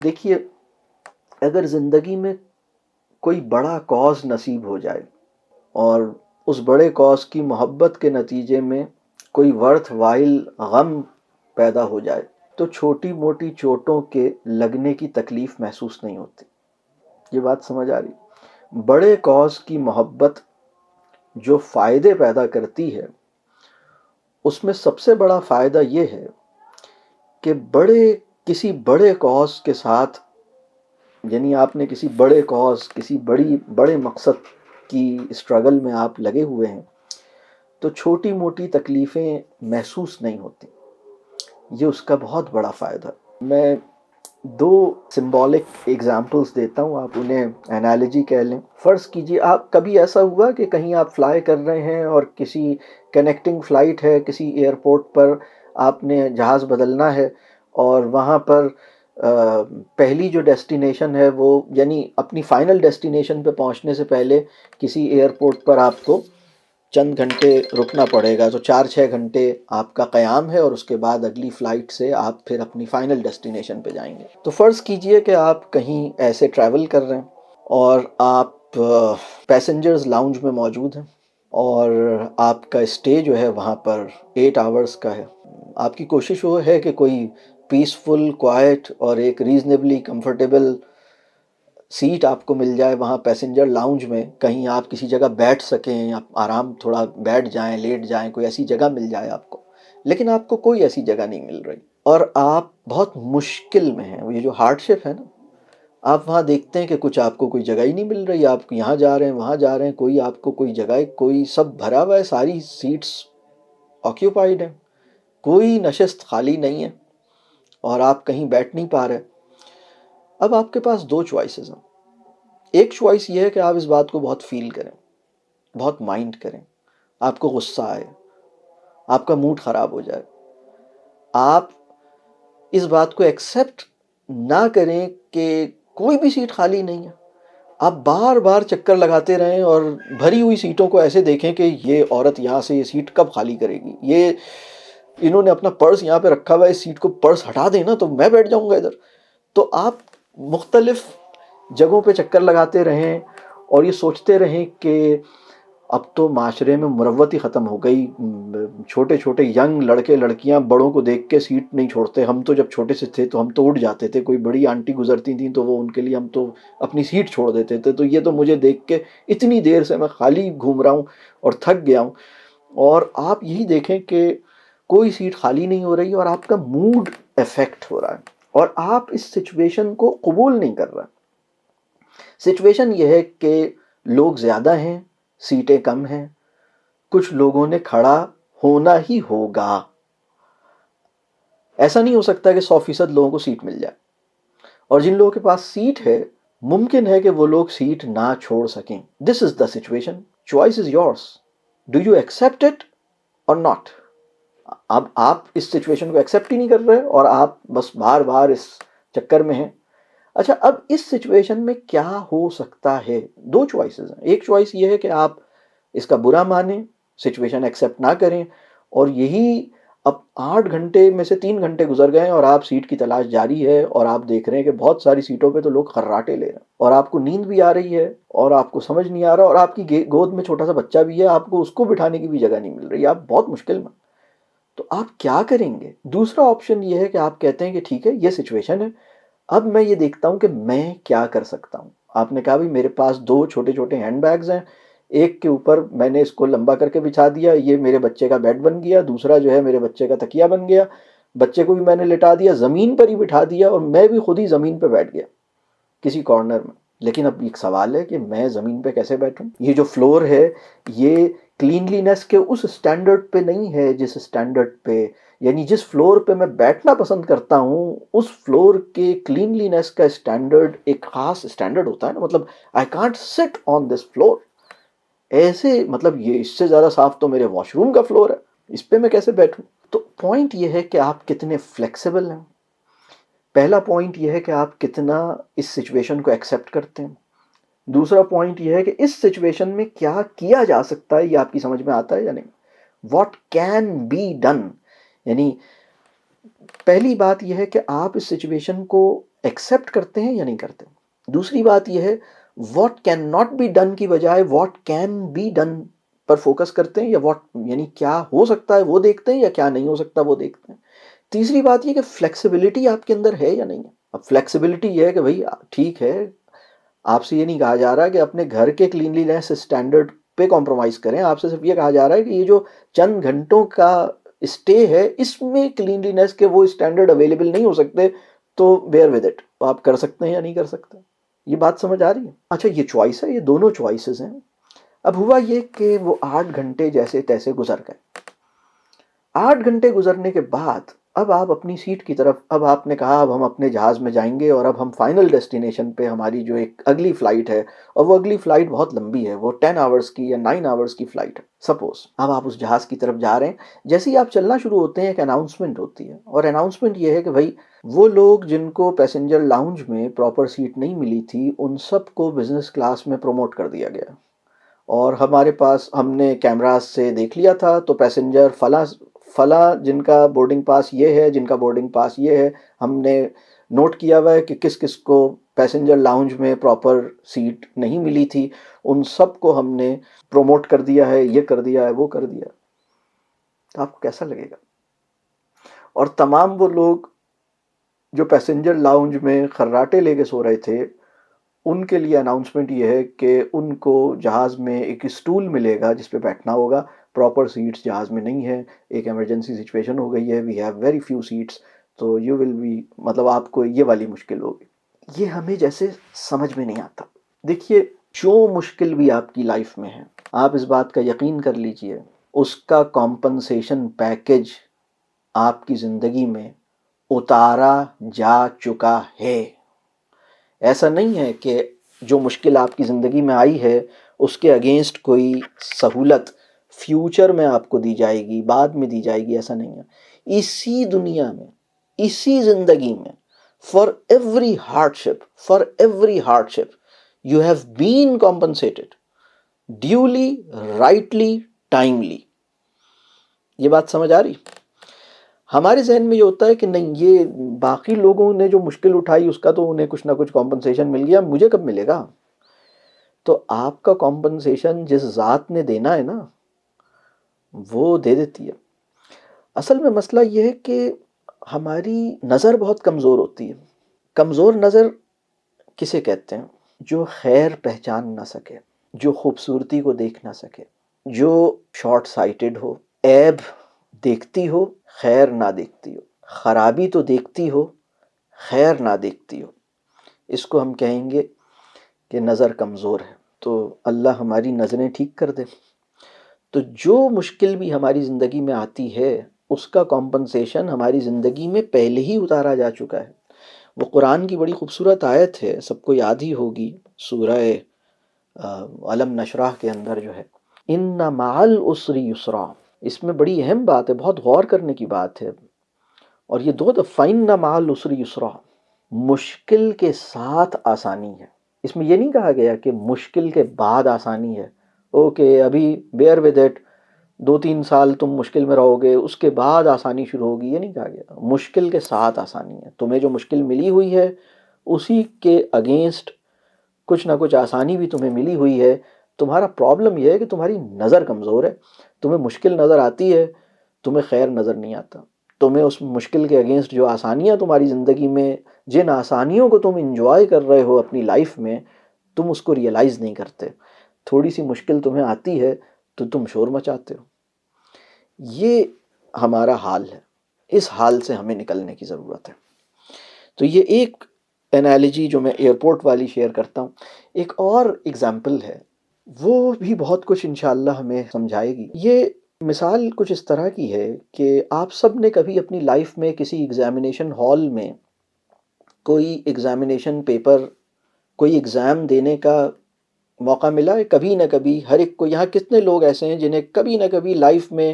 دیکھیے، اگر زندگی میں کوئی بڑا کاز نصیب ہو جائے اور اس بڑے کاز کی محبت کے نتیجے میں کوئی ورتھ وائل غم پیدا ہو جائے تو چھوٹی موٹی چوٹوں کے لگنے کی تکلیف محسوس نہیں ہوتی. یہ بات سمجھ آ رہی؟ بڑے کاز کی محبت جو فائدے پیدا کرتی ہے اس میں سب سے بڑا فائدہ یہ ہے کہ کسی بڑے کاز کے ساتھ، یعنی آپ نے کسی بڑے کاز، کسی بڑے مقصد کی اسٹرگل میں آپ لگے ہوئے ہیں تو چھوٹی موٹی تکلیفیں محسوس نہیں ہوتی. یہ اس کا بہت بڑا فائدہ. میں دو سمبولک ایگزامپلس دیتا ہوں، آپ انہیں انالوجی کہہ لیں. فرض کیجئے آپ کبھی ایسا ہوا کہ کہیں آپ فلائی کر رہے ہیں اور کسی کنیکٹنگ فلائٹ ہے، کسی ایئرپورٹ پر آپ نے جہاز بدلنا ہے اور وہاں پر پہلی جو ڈیسٹینیشن ہے وہ، یعنی اپنی فائنل ڈیسٹینیشن پہ پہنچنے سے پہلے کسی ایئرپورٹ پر آپ کو چند گھنٹے رکنا پڑے گا، تو 4-6 گھنٹے آپ کا قیام ہے اور اس کے بعد اگلی فلائٹ سے آپ پھر اپنی فائنل ڈیسٹینیشن پہ جائیں گے. تو فرض کیجئے کہ آپ کہیں ایسے ٹریول کر رہے ہیں اور آپ پیسنجرز لاؤنج میں موجود ہیں اور آپ کا اسٹے جو ہے وہاں پر 8 آورز کا ہے. آپ کی کوشش وہ ہے کہ کوئی پیسفل، کوائٹ اور ایک ریزنیبلی کمفرٹیبل سیٹ آپ کو مل جائے وہاں پیسنجر لاؤنج میں، کہیں آپ کسی جگہ بیٹھ سکیں، آپ آرام تھوڑا بیٹھ جائیں، لیٹ جائیں، کوئی ایسی جگہ مل جائے آپ کو. لیکن آپ کو کوئی ایسی جگہ نہیں مل رہی اور آپ بہت مشکل میں ہیں. یہ جو ہارڈ شپ ہے نا، آپ وہاں دیکھتے ہیں کہ کچھ آپ کو کوئی جگہ ہی نہیں مل رہی، آپ یہاں جا رہے ہیں وہاں جا رہے ہیں، کوئی آپ کو کوئی جگہ، کوئی سب بھرا ہوا ہے، ساری سیٹس آکیوپائیڈ ہیں، کوئی نشست خالی نہیں ہے اور آپ کہیں بیٹھ نہیں پا رہے. اب آپ کے پاس دو چوائسز ہیں. ایک چوائس یہ ہے کہ آپ اس بات کو بہت فیل کریں، بہت مائنڈ کریں، آپ کو غصہ آئے، آپ کا موڈ خراب ہو جائے. آپ اس بات کو ایکسیپٹ نہ کریں کہ کوئی بھی سیٹ خالی نہیں ہے. آپ بار بار چکر لگاتے رہیں اور بھری ہوئی سیٹوں کو ایسے دیکھیں کہ یہ عورت یہاں سے یہ سیٹ کب خالی کرے گی، یہ انہوں نے اپنا پرس یہاں پہ رکھا ہوا ہے، اس سیٹ کو پرس ہٹا دیں نا تو میں بیٹھ جاؤں گا ادھر. تو آپ مختلف جگہوں پہ چکر لگاتے رہیں اور یہ سوچتے رہیں کہ اب تو معاشرے میں مروت ہی ختم ہو گئی. چھوٹے چھوٹے ینگ لڑکے لڑکیاں بڑوں کو دیکھ کے سیٹ نہیں چھوڑتے. ہم تو جب چھوٹے سے تھے تو ہم تو اٹھ جاتے تھے، کوئی بڑی آنٹی گزرتی تھیں تو وہ ان کے لیے ہم تو اپنی سیٹ چھوڑ دیتے تھے. تو یہ تو مجھے دیکھ کے اتنی دیر سے میں خالی گھوم رہا ہوں اور تھک گیا ہوں. اور آپ یہی دیکھیں کہ کوئی سیٹ خالی نہیں ہو رہی اور آپ کا موڈ افیکٹ ہو رہا ہے اور آپ اس سچویشن کو قبول نہیں کر رہے. سچویشن یہ ہے کہ لوگ زیادہ ہیں، سیٹیں کم ہیں، کچھ لوگوں نے کھڑا ہونا ہی ہوگا. ایسا نہیں ہو سکتا کہ 100% لوگوں کو سیٹ مل جائے، اور جن لوگوں کے پاس سیٹ ہے ممکن ہے کہ وہ لوگ سیٹ نہ چھوڑ سکیں. This is the situation. Choice is yours. Do you accept it or not? اب آپ اس سچویشن کو ایکسیپٹ ہی نہیں کر رہے اور آپ بس بار بار اس چکر میں ہیں. اچھا، اب اس سچویشن میں کیا ہو سکتا ہے؟ دو چوائسز ہیں. ایک چوائس یہ ہے کہ آپ اس کا برا مانیں، سچویشن ایکسیپٹ نہ کریں، اور یہی اب 8 گھنٹے میں سے 3 گھنٹے گزر گئے اور آپ سیٹ کی تلاش جاری ہے اور آپ دیکھ رہے ہیں کہ بہت ساری سیٹوں پہ تو لوگ خراٹے لے رہے ہیں اور آپ کو نیند بھی آ رہی ہے اور آپ کو سمجھ نہیں آ رہا اور آپ کی گود میں چھوٹا سا بچہ بھی ہے، آپ کو اس کو بٹھانے کی بھی جگہ نہیں مل رہی، آپ بہت مشکل میں. تو آپ کیا کریں گے؟ دوسرا آپشن یہ ہے کہ آپ کہتے ہیں کہ ٹھیک ہے، یہ سچویشن ہے، اب میں یہ دیکھتا ہوں کہ میں کیا کر سکتا ہوں. آپ نے کہا بھی میرے پاس 2 چھوٹے چھوٹے ہینڈ بیگز ہیں، ایک کے اوپر میں نے اس کو لمبا کر کے بچھا دیا، یہ میرے بچے کا بیڈ بن گیا، دوسرا جو ہے میرے بچے کا تکیہ بن گیا. بچے کو بھی میں نے لٹا دیا، زمین پر ہی بٹھا دیا اور میں بھی خود ہی زمین پہ بیٹھ گیا کسی کارنر میں. لیکن اب ایک سوال ہے کہ میں زمین پہ کیسے بیٹھوں؟ یہ جو فلور ہے یہ کلینلینس کے اس سٹینڈرڈ پہ نہیں ہے جس سٹینڈرڈ پہ، یعنی جس فلور پہ میں بیٹھنا پسند کرتا ہوں اس فلور کے کلینلینس کا سٹینڈرڈ ایک خاص سٹینڈرڈ ہوتا ہے نا. مطلب آئی کانٹ سٹ آن دس فلور ایسے، مطلب یہ اس سے زیادہ صاف تو میرے واش روم کا فلور ہے، اس پہ میں کیسے بیٹھوں؟ تو پوائنٹ یہ ہے کہ آپ کتنے فلیکسیبل ہیں. پہلا پوائنٹ یہ ہے کہ آپ کتنا اس سچویشن کو ایکسیپٹ کرتے ہیں. دوسرا پوائنٹ یہ ہے کہ اس سچویشن میں کیا کیا جا سکتا ہے، یہ آپ کی سمجھ میں آتا ہے یا نہیں. What can be done. یعنی پہلی بات یہ ہے کہ آپ اس سچویشن کو ایکسیپٹ کرتے ہیں یا نہیں کرتے. دوسری بات یہ ہے what can not be done کی بجائے واٹ کین بی ڈن پر فوکس کرتے ہیں، یا واٹ یعنی کیا ہو سکتا ہے وہ دیکھتے ہیں یا کیا نہیں ہو سکتا وہ دیکھتے ہیں. تیسری بات یہ کہ فلیکسیبلٹی آپ کے اندر ہے یا نہیں ہے. اب فلیکسیبلٹی یہ ہے کہ بھائی ٹھیک ہے، آپ سے یہ نہیں کہا جا رہا کہ اپنے گھر کے کلینلینس اسٹینڈرڈ پہ کمپرومائز کریں، آپ سے صرف یہ کہا جا رہا ہے کہ یہ جو چند گھنٹوں کا اسٹے ہے اس میں کلینلینس کے وہ اسٹینڈرڈ اویلیبل نہیں ہو سکتے، تو بیئر ود اٹ. آپ کر سکتے ہیں یا نہیں کر سکتے. یہ بات سمجھ آ رہی ہے؟ اچھا یہ چوائس ہے، یہ دونوں چوائسز ہیں. اب ہوا یہ کہ وہ 8 گھنٹے جیسے تیسے گزر گئے. 8 گھنٹے گزرنے کے بعد اب آپ اپنی سیٹ کی طرف، اب آپ نے کہا اب ہم اپنے جہاز میں جائیں گے اور اب ہم فائنل ڈیسٹینیشن پہ ہماری جو ایک اگلی فلائٹ ہے، اور وہ اگلی فلائٹ بہت لمبی ہے، وہ 10 آورس کی یا 9 آورس کی فلائٹ ہے سپوز. اب آپ اس جہاز کی طرف جا رہے ہیں. جیسے ہی آپ چلنا شروع ہوتے ہیں ایک اناؤنسمنٹ ہوتی ہے، اور اناؤنسمنٹ یہ ہے کہ بھائی وہ لوگ جن کو پیسنجر لاؤنج میں پراپر سیٹ نہیں ملی تھی ان سب کو بزنس کلاس میں پروموٹ کر دیا گیا. اور ہمارے پاس ہم نے کیمراز سے دیکھ لیا تھا تو پیسنجر فلاں جن کا بورڈنگ پاس یہ ہے، جن کا بورڈنگ پاس یہ ہے، ہم نے نوٹ کیا ہوا ہے کہ کس کس کو پیسنجر لاؤنج میں پراپر سیٹ نہیں ملی تھی، ان سب کو ہم نے پروموٹ کر دیا ہے، یہ کر دیا ہے، وہ کر دیا ہے. تو آپ کو کیسا لگے گا؟ اور تمام وہ لوگ جو پیسنجر لاؤنج میں خراٹے لے کے سو رہے تھے ان کے لیے اناؤنسمنٹ یہ ہے کہ ان کو جہاز میں ایک اسٹول ملے گا جس پہ بیٹھنا ہوگا. پراپر سیٹس جہاز میں نہیں ہے، ایک ایمرجنسی سچویشن ہو گئی ہے، we have very few seats, تو یو ول بی، مطلب آپ کو یہ والی مشکل ہوگی. یہ ہمیں جیسے سمجھ میں نہیں آتا. دیکھیے جو مشکل بھی آپ کی لائف میں ہے آپ اس بات کا یقین کر لیجئے اس کا کمپنسیشن پیکج آپ کی زندگی میں اتارا جا چکا ہے. ایسا نہیں ہے کہ جو مشکل آپ کی زندگی میں آئی ہے اس کے اگینسٹ کوئی سہولت فیوچر میں آپ کو دی جائے گی، بعد میں دی جائے گی، ایسا نہیں ہے. اسی دنیا میں، اسی زندگی میں، for every hard ship you have been compensated duly, rightly, timely. یہ بات سمجھ آ رہی؟ ہمارے ذہن میں یہ ہوتا ہے کہ نہیں، یہ باقی لوگوں نے جو مشکل اٹھائی اس کا تو انہیں کچھ نہ کچھ کمپنسیشن مل گیا، مجھے کب ملے گا؟ تو آپ کا کمپنسیشن جس ذات نے دینا ہے نا وہ دے دیتی ہے. اصل میں مسئلہ یہ ہے کہ ہماری نظر بہت کمزور ہوتی ہے. کمزور نظر کسے کہتے ہیں؟ جو خیر پہچان نہ سکے، جو خوبصورتی کو دیکھ نہ سکے، جو شارٹ سائٹڈ ہو، عیب دیکھتی ہو خیر نہ دیکھتی ہو، خرابی تو دیکھتی ہو خیر نہ دیکھتی ہو. اس کو ہم کہیں گے کہ نظر کمزور ہے. تو اللہ ہماری نظریں ٹھیک کر دے. تو جو مشکل بھی ہماری زندگی میں آتی ہے اس کا کمپنسیشن ہماری زندگی میں پہلے ہی اتارا جا چکا ہے. وہ قرآن کی بڑی خوبصورت آیت ہے، سب کو یاد ہی ہوگی، سورہ علم نشرح کے اندر جو ہے ان مع العسر یسرا. اس میں بڑی اہم بات ہے، بہت غور کرنے کی بات ہے، اور یہ 2 دفعہ ان مع العسر یسرا، مشکل کے ساتھ آسانی ہے. اس میں یہ نہیں کہا گیا کہ مشکل کے بعد آسانی ہے، اوکے ابھی بیئر ود اٹ 2-3 سال تم مشکل میں رہو گے اس کے بعد آسانی شروع ہوگی، یہ نہیں کہا گیا. مشکل کے ساتھ آسانی ہے. تمہیں جو مشکل ملی ہوئی ہے اسی کے اگینسٹ کچھ نہ کچھ آسانی بھی تمہیں ملی ہوئی ہے. تمہارا پرابلم یہ ہے کہ تمہاری نظر کمزور ہے، تمہیں مشکل نظر آتی ہے، تمہیں خیر نظر نہیں آتا. تمہیں اس مشکل کے اگینسٹ جو آسانیاں تمہاری زندگی میں، جن آسانیوں کو تم انجوائے کر رہے ہو اپنی لائف میں، تم اس کو ریئلائز نہیں کرتے. تھوڑی سی مشکل تمہیں آتی ہے تو تم شور مچاتے ہو. یہ ہمارا حال ہے، اس حال سے ہمیں نکلنے کی ضرورت ہے. تو یہ ایک انالوجی جو میں ایئرپورٹ والی شیئر کرتا ہوں. ایک اور اگزامپل ہے، وہ بھی بہت کچھ انشاءاللہ ہمیں سمجھائے گی. یہ مثال کچھ اس طرح کی ہے کہ آپ سب نے کبھی اپنی لائف میں کسی ایگزامینیشن ہال میں کوئی ایگزامینیشن پیپر، کوئی ایگزام دینے کا موقع ملا ہے؟ کبھی نہ کبھی ہر ایک کو. یہاں کتنے لوگ ایسے ہیں جنہیں کبھی نہ کبھی لائف میں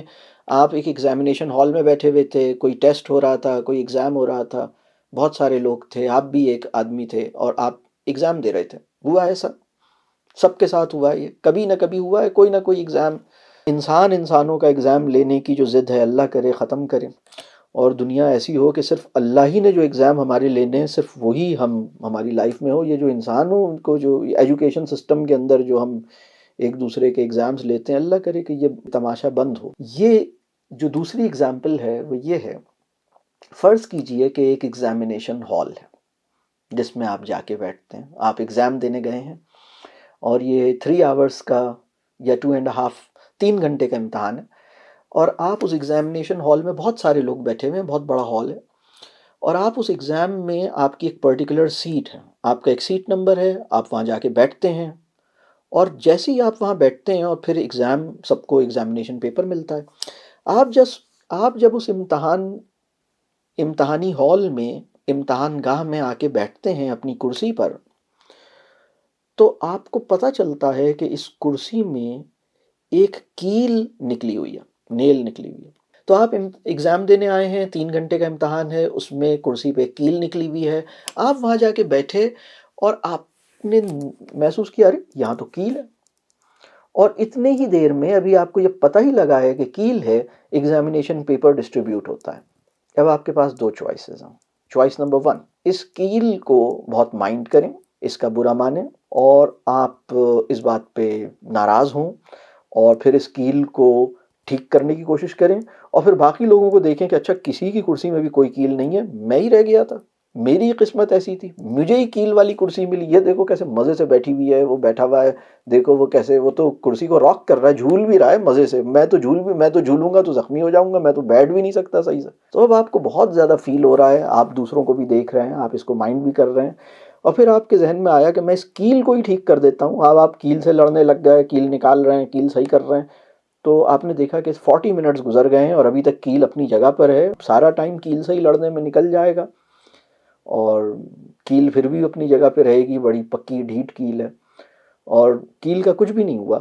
آپ ایک ایگزامینیشن ہال میں بیٹھے ہوئے تھے، کوئی ٹیسٹ ہو رہا تھا، کوئی ایگزام ہو رہا تھا، بہت سارے لوگ تھے، آپ بھی ایک آدمی تھے اور آپ ایگزام دے رہے تھے. ہوا ہے سب کے ساتھ ہوا ہے. یہ کبھی نہ کبھی ہوا ہے کوئی نہ کوئی ایگزام. انسانوں کا ایگزام لینے کی جو ضد ہے اللہ کرے ختم کرے. اور دنیا ایسی ہو کہ صرف اللہ ہی نے جو ایگزام ہمارے لینے ہیں صرف وہی ہماری لائف میں ہو. یہ جو انسان ہو ان کو جو ایجوکیشن سسٹم کے اندر جو ہم ایک دوسرے کے ایگزامز لیتے ہیں، اللہ کرے کہ یہ تماشا بند ہو. یہ جو دوسری ایگزامپل ہے وہ یہ ہے، فرض کیجئے کہ ایک ایگزامینیشن ہال ہے جس میں آپ جا کے بیٹھتے ہیں، آپ ایگزام دینے گئے ہیں اور یہ 3 آورس کا یا 2.5 3 گھنٹے کا امتحان ہے، اور آپ اس ایگزامینیشن ہال میں بہت سارے لوگ بیٹھے ہوئے ہیں، بہت بڑا ہال ہے، اور آپ اس ایگزام میں آپ کی ایک پرٹیکولر سیٹ ہے، آپ کا ایک سیٹ نمبر ہے، آپ وہاں جا کے بیٹھتے ہیں، اور جیسے ہی آپ وہاں بیٹھتے ہیں اور پھر ایگزام سب کو ایگزامینیشن پیپر ملتا ہے، آپ جب اس امتحانی ہال میں امتحان گاہ میں آ کے بیٹھتے ہیں اپنی کرسی پر، تو آپ کو پتہ چلتا ہے کہ اس کرسی میں ایک کیل نکلی ہوئی ہے، نیل نکلی ہوئی ہے. تو آپ ایگزام دینے آئے ہیں، 3 گھنٹے کا امتحان ہے، اس میں کرسی پہ کیل نکلی ہوئی ہے، آپ وہاں جا کے بیٹھے اور آپ نے محسوس کیا ارے یہاں تو کیل ہے، اور اتنے ہی دیر میں ابھی آپ کو یہ پتہ ہی لگا ہے کہ کیل ہے، ایگزامینیشن پیپر ڈسٹریبیوٹ ہوتا ہے. اب آپ کے پاس 2 چوائسز ہیں. چوائس نمبر 1، اس کیل کو بہت مائنڈ کریں، اس کا برا مانیں، اور آپ اس بات پہ ناراض ہوں اور پھر اس کیل کو ٹھیک کرنے کی کوشش کریں، اور پھر باقی لوگوں کو دیکھیں کہ اچھا کسی کی کرسی میں بھی کوئی کیل نہیں ہے، میں ہی رہ گیا تھا، میری قسمت ایسی تھی، مجھے ہی کیل والی کرسی ملی، یہ دیکھو کیسے مزے سے بیٹھی ہوئی ہے، وہ بیٹھا ہوا ہے، دیکھو وہ کیسے، وہ تو کرسی کو راک کر رہا ہے، جھول بھی رہا ہے مزے سے، میں تو جھولوں گا تو زخمی ہو جاؤں گا، میں تو بیٹھ بھی نہیں سکتا صحیح سے. تو اب آپ کو بہت زیادہ فیل ہو رہا ہے، آپ دوسروں کو بھی دیکھ رہے ہیں، آپ اس کو مائنڈ بھی کر رہے ہیں، اور پھر آپ کے ذہن میں آیا کہ میں اس کیل کو ہی ٹھیک کر دیتا ہوں. اب آپ کیل سے لڑنے لگ گئے، کیل نکال رہے ہیں، کیل صحیح کر رہے ہیں، تو آپ نے دیکھا کہ 40 منٹس گزر گئے ہیں اور ابھی تک کیل اپنی جگہ پر ہے. سارا ٹائم کیل سے ہی لڑنے میں نکل جائے گا، اور کیل پھر بھی اپنی جگہ پہ رہے گی، بڑی پکی ڈھیٹ کیل ہے، اور کیل کا کچھ بھی نہیں ہوا،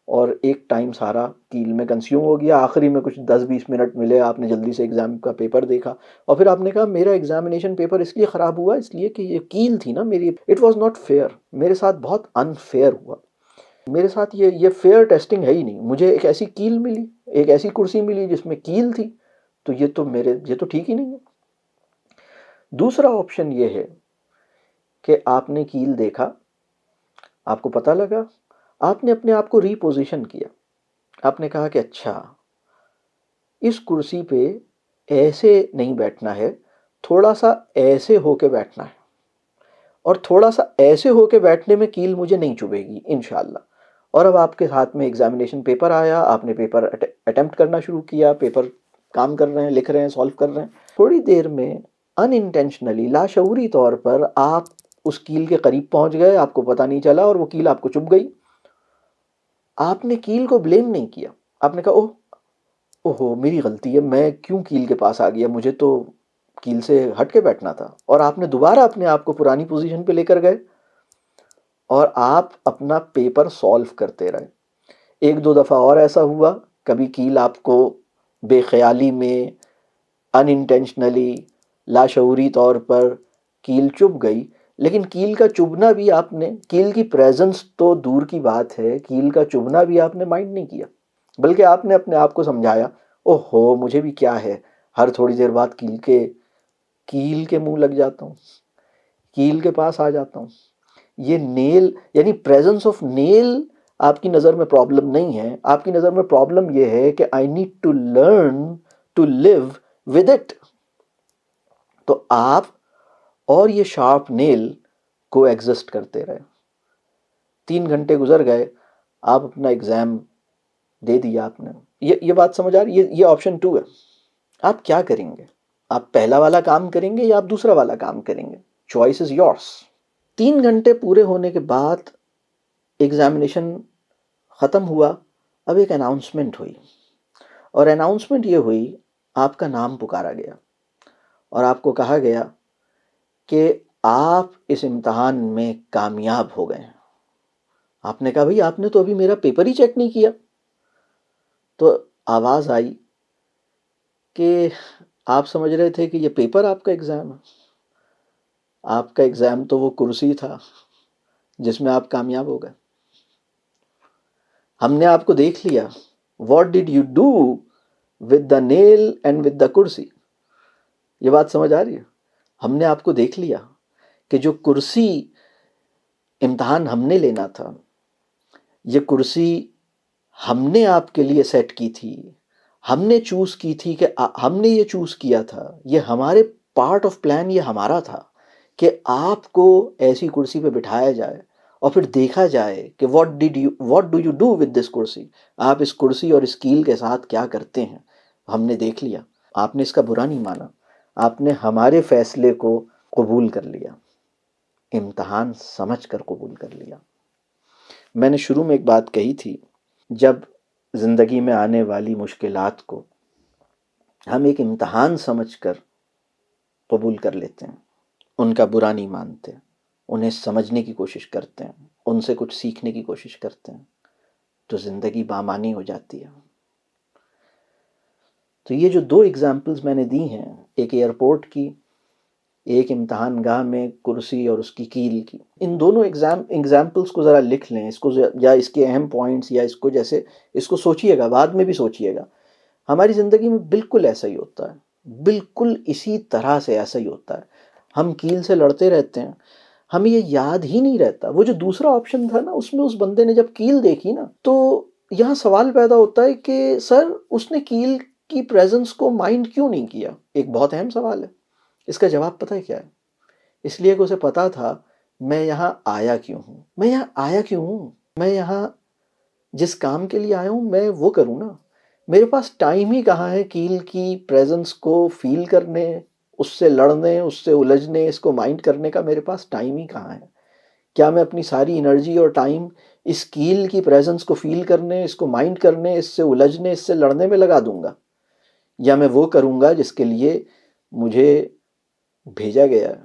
اور ایک ٹائم سارا کیل میں کنزیوم ہو گیا. آخری میں کچھ 10-20 منٹ ملے، آپ نے جلدی سے ایگزام کا پیپر دیکھا، اور پھر آپ نے کہا میرا ایگزامینیشن پیپر اس لیے خراب ہوا اس لیے کہ یہ کیل تھی نا میری، اٹ واز ناٹ فیئر، میرے ساتھ بہت انفیئر ہوا، میرے ساتھ یہ فیئر ٹیسٹنگ ہے ہی نہیں، مجھے ایک ایسی کیل ملی، ایک ایسی کرسی ملی جس میں کیل تھی، تو یہ تو ٹھیک ہی نہیں ہے. دوسرا آپشن یہ ہے کہ آپ نے کیل دیکھا، آپ کو پتہ لگا، آپ نے اپنے آپ کو ری پوزیشن کیا، آپ نے کہا کہ اچھا اس کرسی پہ ایسے نہیں بیٹھنا ہے، تھوڑا سا ایسے ہو کے بیٹھنا ہے، اور تھوڑا سا ایسے ہو کے بیٹھنے میں کیل مجھے نہیں چبھے گی انشاءاللہ. اور اب آپ کے ہاتھ میں ایگزامینیشن پیپر آیا، آپ نے پیپر اٹیمپٹ کرنا شروع کیا، پیپر کام کر رہے ہیں، لکھ رہے ہیں، سالو کر رہے ہیں. تھوڑی دیر میں ان انٹینشنلی، لاشعوری طور پر آپ اس کیل کے قریب پہنچ گئے، آپ کو پتہ نہیں چلا، اور وہ کیل آپ کو چبھ گئی. آپ نے کیل کو بلیم نہیں کیا، آپ نے کہا اوہو میری غلطی ہے، میں کیوں کیل کے پاس آ گیا، مجھے تو کیل سے ہٹ کے بیٹھنا تھا. اور آپ نے دوبارہ اپنے آپ کو پرانی پوزیشن پہ لے کر گئے اور آپ اپنا پیپر سالو کرتے رہے. 1-2 دفعہ اور ایسا ہوا، کبھی کیل آپ کو بے خیالی میں ان انٹینشنلی، لاشعوری طور پر کیل چبھ گئی، لیکن کیل کا چبھنا بھی آپ نے، کیل کی پریزنس تو دور کی بات ہے، کیل کا چبھنا بھی آپ نے مائنڈ نہیں کیا، بلکہ آپ نے اپنے آپ کو سمجھایا اوہو مجھے بھی کیا ہے، ہر تھوڑی دیر بعد کیل کے منہ لگ جاتا ہوں، کیل کے پاس آ جاتا ہوں. یہ نیل یعنی پریزنس آف نیل آپ کی نظر میں پرابلم نہیں ہے، آپ کی نظر میں پرابلم یہ ہے کہ I need to learn to live with it. تو آپ اور یہ شارپ نیل کو ایگزسٹ کرتے رہے. 3 گھنٹے گزر گئے، آپ اپنا ایگزام دے دیا آپ نے. یہ بات سمجھ آ رہی ہے؟ یہ آپشن 2 ہے. آپ کیا کریں گے؟ آپ پہلا والا کام کریں گے یا آپ دوسرا والا کام کریں گے؟ Choice is yours. 3 گھنٹے پورے ہونے کے بعد ایگزامینیشن ختم ہوا. اب ایک اناؤنسمنٹ ہوئی، اور اناؤنسمنٹ یہ ہوئی، آپ کا نام پکارا گیا اور آپ کو کہا گیا کہ آپ اس امتحان میں کامیاب ہو گئے ہیں. آپ نے کہا بھئی آپ نے تو ابھی میرا پیپر ہی چیک نہیں کیا. تو آواز آئی کہ آپ سمجھ رہے تھے کہ یہ پیپر آپ کا ایگزام ہے، آپ کا ایگزام تو وہ کرسی تھا جس میں آپ کامیاب ہو گئے. ہم نے آپ کو دیکھ لیا. What did you do with the nil and with the کرسی؟ یہ بات سمجھ آ رہی ہے؟ ہم نے آپ کو دیکھ لیا کہ جو کرسی امتحان ہم نے لینا تھا، یہ کرسی ہم نے آپ کے لیے سیٹ کی تھی، ہم نے چوز کی تھی کہ ہم نے یہ چوز کیا تھا، یہ ہمارے پارٹ آف پلان، یہ ہمارا تھا کہ آپ کو ایسی کرسی پہ بٹھایا جائے اور پھر دیکھا جائے کہ what do you do with this کرسی، آپ اس کرسی اور اس کیل کے ساتھ کیا کرتے ہیں۔ ہم نے دیکھ لیا، آپ نے اس کا برا نہیں مانا، آپ نے ہمارے فیصلے کو قبول کر لیا، امتحان سمجھ کر قبول کر لیا۔ میں نے شروع میں ایک بات کہی تھی، جب زندگی میں آنے والی مشکلات کو ہم ایک امتحان سمجھ کر قبول کر لیتے ہیں، ان کا برا نہیں مانتے، انہیں سمجھنے کی کوشش کرتے ہیں، ان سے کچھ سیکھنے کی کوشش کرتے ہیں، تو زندگی بامعنی ہو جاتی ہے۔ تو یہ جو دو ایگزامپلز میں نے دی ہیں، ایک ایئرپورٹ کی، ایک امتحان گاہ میں کرسی اور اس کی کیل کی، ان دونوں ایگزامپلس کو ذرا لکھ لیں، اس کو یا اس کے اہم پوائنٹس، یا اس کو جیسے اس کو سوچئے گا، بعد میں بھی سوچئے گا۔ ہماری زندگی میں بالکل ایسا ہی ہوتا ہے، بالکل اسی طرح سے ایسا ہی ہوتا ہے۔ ہم کیل سے لڑتے رہتے ہیں، ہمیں یہ یاد ہی نہیں رہتا۔ وہ جو دوسرا آپشن تھا نا، اس میں اس بندے نے جب کیل دیکھی نا، تو یہاں سوال پیدا ہوتا ہے کہ سر اس نے کیل کی پریزنس کو مائنڈ کیوں نہیں کیا؟ ایک بہت اہم سوال ہے۔ اس کا جواب پتہ ہے کیا ہے؟ اس لیے کہ اسے پتا تھا میں یہاں آیا کیوں ہوں، میں یہاں آیا کیوں ہوں، میں یہاں جس کام کے لیے آیا ہوں میں وہ کروں نا۔ میرے پاس ٹائم ہی کہاں ہے کیل کی پریزنس کو فیل کرنے، اس سے لڑنے، اس سے الجھنے، اس کو مائنڈ کرنے کا میرے پاس ٹائم ہی کہاں ہے؟ کیا میں اپنی ساری انرجی اور ٹائم اس کیل کی پریزنس کو فیل کرنے، اس کو مائنڈ کرنے، اس سے الجھنے، اس سے لڑنے میں لگا دوں گا، یا میں وہ کروں گا جس کے لیے مجھے بھیجا گیا ہے،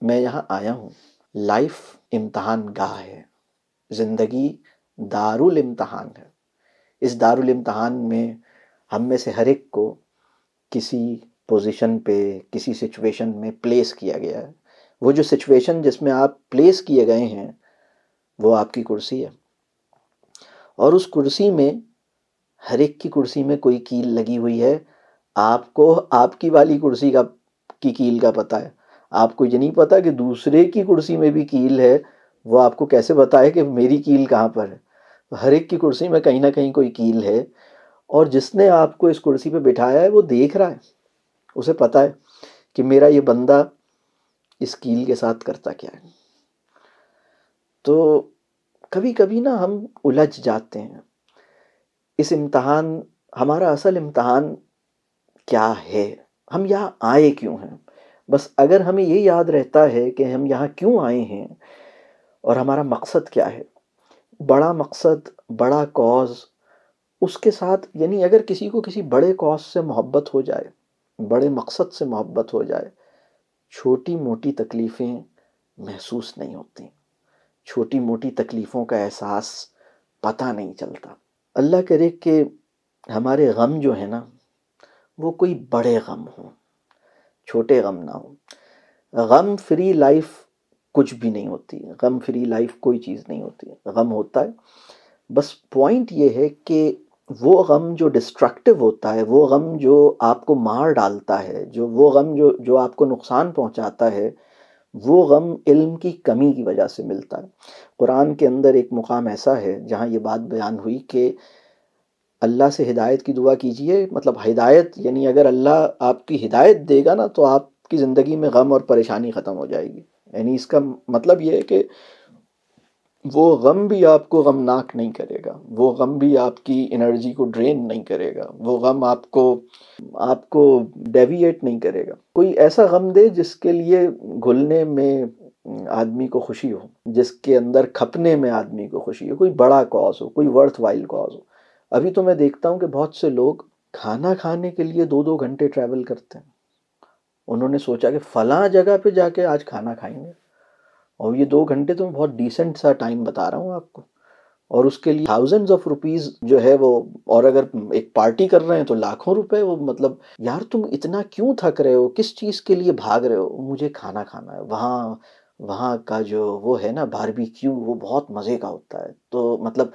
میں یہاں آیا ہوں۔ لائف امتحان گاہ ہے، زندگی دارالامتحان ہے۔ اس دارالامتحان میں ہم میں سے ہر ایک کو کسی پوزیشن پہ، کسی سچویشن میں پلیس کیا گیا ہے۔ وہ جو سچویشن جس میں آپ پلیس کیے گئے ہیں، وہ آپ کی کرسی ہے، اور اس کرسی میں، ہر ایک کی کرسی میں کوئی کیل لگی ہوئی ہے۔ آپ کو آپ کی والی کرسی کی کیل کا پتہ ہے، آپ کو یہ نہیں پتا کہ دوسرے کی کرسی میں بھی کیل ہے۔ وہ آپ کو کیسے بتائے کہ میری کیل کہاں پر ہے؟ ہر ایک کی کرسی میں کہیں نہ کہیں کوئی کیل ہے، اور جس نے آپ کو اس کرسی پہ بٹھایا ہے وہ دیکھ رہا ہے، اسے پتا ہے کہ میرا یہ بندہ اس کیل کے ساتھ کرتا کیا ہے۔ تو کبھی کبھی نا ہم الجھ جاتے ہیں، اس امتحان، ہمارا اصل امتحان کیا ہے، ہم یہاں آئے کیوں ہیں؟ بس اگر ہمیں یہ یاد رہتا ہے کہ ہم یہاں کیوں آئے ہیں اور ہمارا مقصد کیا ہے، بڑا مقصد، بڑا کاز، اس کے ساتھ، یعنی اگر کسی کو کسی بڑے کاز سے محبت ہو جائے، بڑے مقصد سے محبت ہو جائے، چھوٹی موٹی تکلیفیں محسوس نہیں ہوتی، چھوٹی موٹی تکلیفوں کا احساس پتہ نہیں چلتا۔ اللہ کرے کہ ہمارے غم جو ہے نا، وہ کوئی بڑے غم ہوں، چھوٹے غم نہ ہوں۔ غم فری لائف کچھ بھی نہیں ہوتی، غم فری لائف کوئی چیز نہیں ہوتی، غم ہوتا ہے۔ بس پوائنٹ یہ ہے کہ وہ غم جو ڈسٹرکٹیو ہوتا ہے، وہ غم جو آپ کو مار ڈالتا ہے، وہ غم جو آپ کو نقصان پہنچاتا ہے، وہ غم علم کی کمی کی وجہ سے ملتا ہے۔ قرآن کے اندر ایک مقام ایسا ہے جہاں یہ بات بیان ہوئی کہ اللہ سے ہدایت کی دعا کیجئے، مطلب ہدایت، یعنی اگر اللہ آپ کی ہدایت دے گا نا تو آپ کی زندگی میں غم اور پریشانی ختم ہو جائے گی۔ یعنی اس کا مطلب یہ ہے کہ وہ غم بھی آپ کو غمناک نہیں کرے گا، وہ غم بھی آپ کی انرجی کو ڈرین نہیں کرے گا، وہ غم آپ کو ڈیویٹ نہیں کرے گا۔ کوئی ایسا غم دے جس کے لیے گھلنے میں آدمی کو خوشی ہو، جس کے اندر کھپنے میں آدمی کو خوشی ہو، کوئی بڑا کاز ہو، کوئی ورتھ وائل کاز ہو۔ ابھی تو میں دیکھتا ہوں کہ بہت سے لوگ کھانا کھانے کے لیے 2 گھنٹے ٹریول کرتے ہیں۔ انہوں نے سوچا کہ فلاں جگہ پہ جا کے آج کھانا کھائیں گے، اور یہ 2 گھنٹے تو میں بہت ڈیسنٹ سا ٹائم بتا رہا ہوں آپ کو، اور اس کے لیے تھاؤزنڈز آف روپیز جو ہے وہ، اور اگر ایک پارٹی کر رہے ہیں تو لاکھوں روپے۔ وہ مطلب یار تم اتنا کیوں تھک رہے ہو، کس چیز کے لیے بھاگ رہے ہو؟ مجھے کھانا کھانا ہے، وہاں کا جو وہ ہے نا باربیکیو، وہ بہت مزے کا ہوتا ہے۔ تو مطلب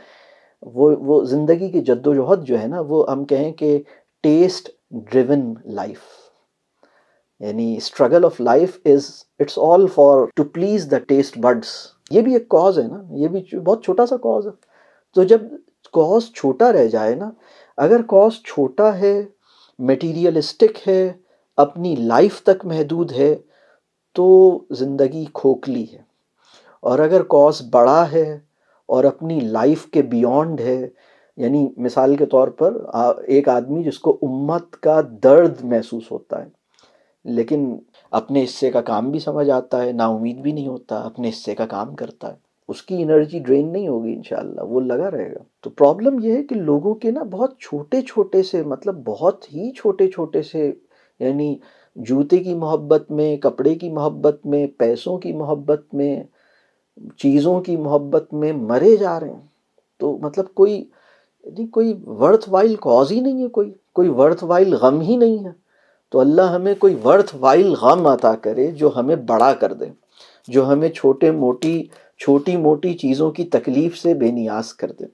وہ زندگی کی جدوجہد جو ہے نا، وہ ہم کہیں کہ ٹیسٹ ڈریون لائف، یعنی struggle of life is it's all for to please the taste buds. یہ بھی ایک کاز ہے نا, یہ بھی بہت چھوٹا سا کاز ہے. تو جب کاز چھوٹا رہ جائے نا, اگر کاز چھوٹا ہے, میٹیریلسٹک ہے, اپنی لائف تک محدود ہے, تو زندگی کھوکھلی ہے. اور اگر کاز بڑا ہے اور اپنی لائف کے بیونڈ ہے, یعنی مثال کے طور پر ایک آدمی جس کو امت کا درد محسوس ہوتا ہے لیکن اپنے حصے کا کام بھی سمجھ آتا ہے, نا امید بھی نہیں ہوتا, اپنے حصے کا کام کرتا ہے, اس کی انرجی ڈرین نہیں ہوگی انشاءاللہ, وہ لگا رہے گا. تو پرابلم یہ ہے کہ لوگوں کے نا بہت چھوٹے چھوٹے سے, مطلب بہت ہی چھوٹے چھوٹے سے, یعنی جوتے کی محبت میں, کپڑے کی محبت میں, پیسوں کی محبت میں, چیزوں کی محبت میں مرے جا رہے ہیں. تو مطلب کوئی ورتھ وائل کاز ہی نہیں ہے, کوئی ورتھ وائل غم ہی نہیں ہے. تو اللہ ہمیں کوئی ورتھ وائل غم عطا کرے جو ہمیں بڑا کر دے, جو ہمیں چھوٹی موٹی چیزوں کی تکلیف سے بے نیاز کر دے.